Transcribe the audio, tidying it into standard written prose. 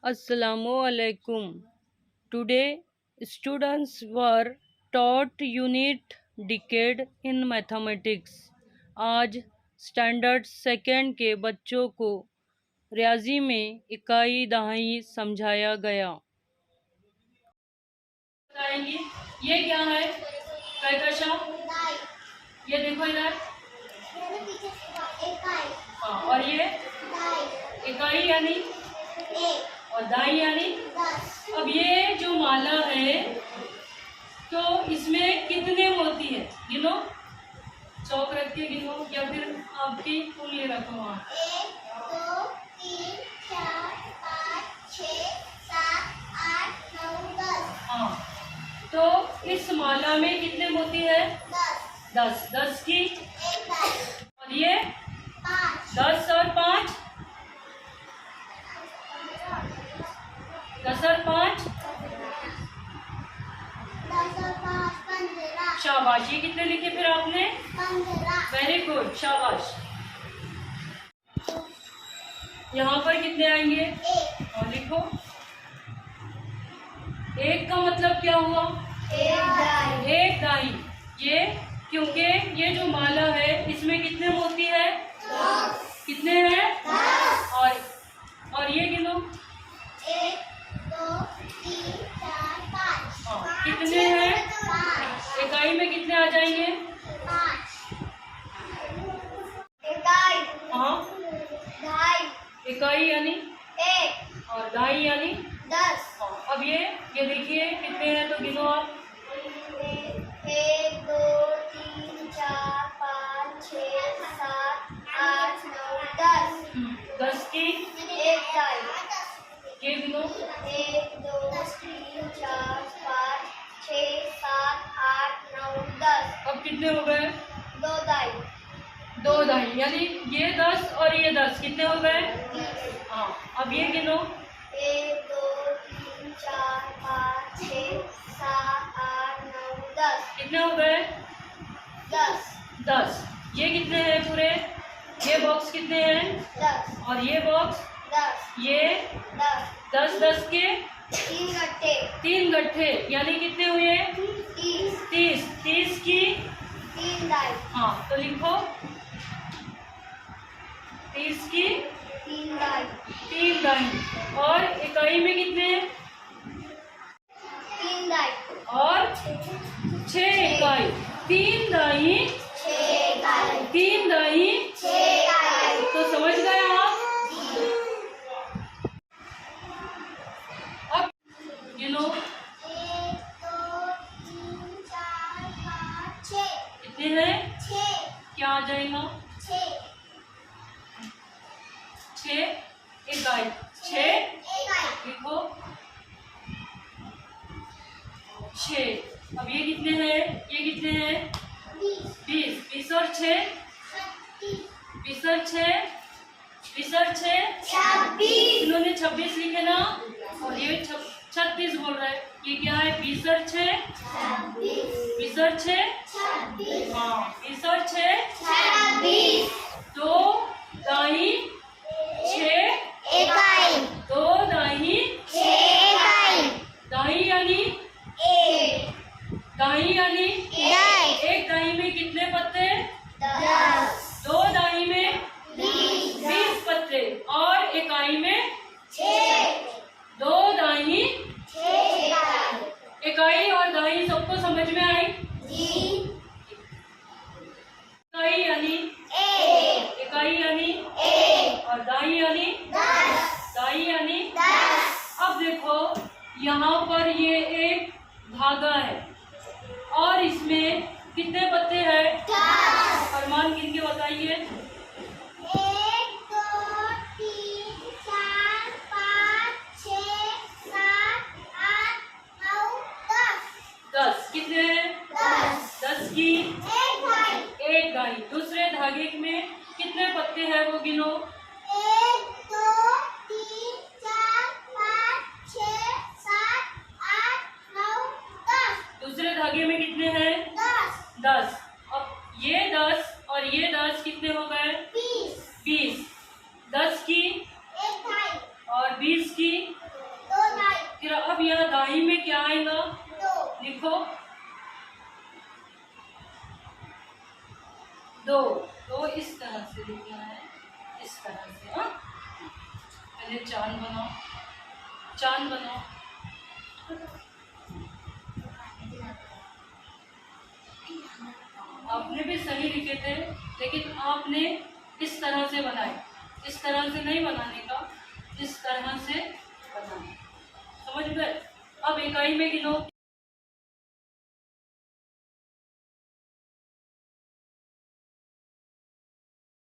Assalamualaikum. Today, students were taught unit decade in mathematics. आज standard second के बच्चों को रियाजी में इकाई दहाई समझाया गया। बताएंगे ये क्या है? कहकशां। ये देखो इधर। हाँ, और ये इकाई यानी और दाई यानी। अब ये जो माला है तो इसमें कितने मोती है? गिनो, चौक रख के गिनो या फिर आपकी उंगली रखो वहाँ। 1 2 3 4 5 6 7 8 9 10। हाँ, तो इस माला में कितने मोती है? 10। 10 की और ये 10 और 5 10 और 5 15। शाबाश। ये कितने लिखे फिर आपने? 15। वेरी गुड, शाबाश। यहाँ पर कितने आएंगे? 1। और लिखो। 1 का मतलब क्या हुआ? एक दाई। ये क्योंकि ये जो माला है इसमें कितने मोती है? 10। कितने हैं? 10। और ये गिनो। 1 2 3 4 5। हाँ, कितने हैं? 5। इकाई में कितने आ जाएंगे? 5 इकाई। हाँ, ढाई। इकाई यानी 1 और दाई यानी 10। हाँ। अब ये देखिए कितने हैं तो गिनो आप। 1 2 3 4 5 6 7 8 9 10। 10 की एक दाई। ये गिनो। 1 2 3 4 5 6 7 8 9 10। अब कितने हो गए? 2 दाई। 2 दाई यानी ये 10 और ये 10 कितने हो गए? 20। हाँ, अब ये गिनो। 1 2 3 4 5 6 7 8 9 10। कितने हो गए? 10। 10। ये कितने हैं पूरे? ये बॉक्स कितने हैं? 10। और ये बॉक्स 10। ये 10 10 10 के 3 गट्टे। 3 गट्ठे यानी कितने हुए? 30। 30। 30 की 3 दाई। हाँ तो लिखो। 30 की 3 दाई। 3 दाई। और इकाई में कितने? 3 दाई। और 6 इकाई। 3 दाई 6 दाई। 3 दाई। 6 दाई। तो समझ गए आप? अब गिनो। 1 2 3 4 5 6। कितने हैं? 6 क्या आ जाएगा? 6 6 इकाई। 6 इकाई। लिखो। 6। अब ये कितने हैं? ये कितने हैं? 20। 20 और 6 20 और 6 20 और 6 26। इन्होंने 26 लिखे ना और ये 36 बोल रहा है। ये क्या है? 20 और 6 20 और 6 26। हाँ 20 और 6 26 2 दाई 6 इकाई। 2 दाई 6 इकाई। दाई यानी 1 दाई यानी दाई। एक दाई में कितने पत्ते? 10 2 दाई में 20 पत्ते और इकाई में 6 2 दाई। 6 इकाई। इकाई और दाई सबको समझ में आई? जी। इकाई यानी 1 इकाई यानी 1 और दाई यानी 10 दाई यानी 10। अब देखो यहाँ पर ये एक धागा है और इसमें कितने पत्ते हैं? 10। अरमान गिन के बताइए। 1 2 3 4 5 6 7 8 9 10। 10 कितने हैं? 10। 10 की एक दाई। एक दाई। दूसरे धागे में कितने पत्ते हैं वो गिनो। 1 2 3 4 5 6 7 8 9 10। दूसरे धागे में कितने हैं? 10। 10। अब ये 10 और ये 10 कितने हो गए? 20। 20। 10 की एक दाई। और 20 की फिर अब यह दाई में क्या आएगा? 2 लिखो 2। तो इस तरह से लिखना है, इस तरह से। हाँ, पहले चांद बनाओ, चांद बनाओ। आपने भी सही लिखे थे, लेकिन आपने इस तरह से बनाए, इस तरह से नहीं बनाने का, इस तरह से बनाना। समझ गए? अब इकाई में गिनो।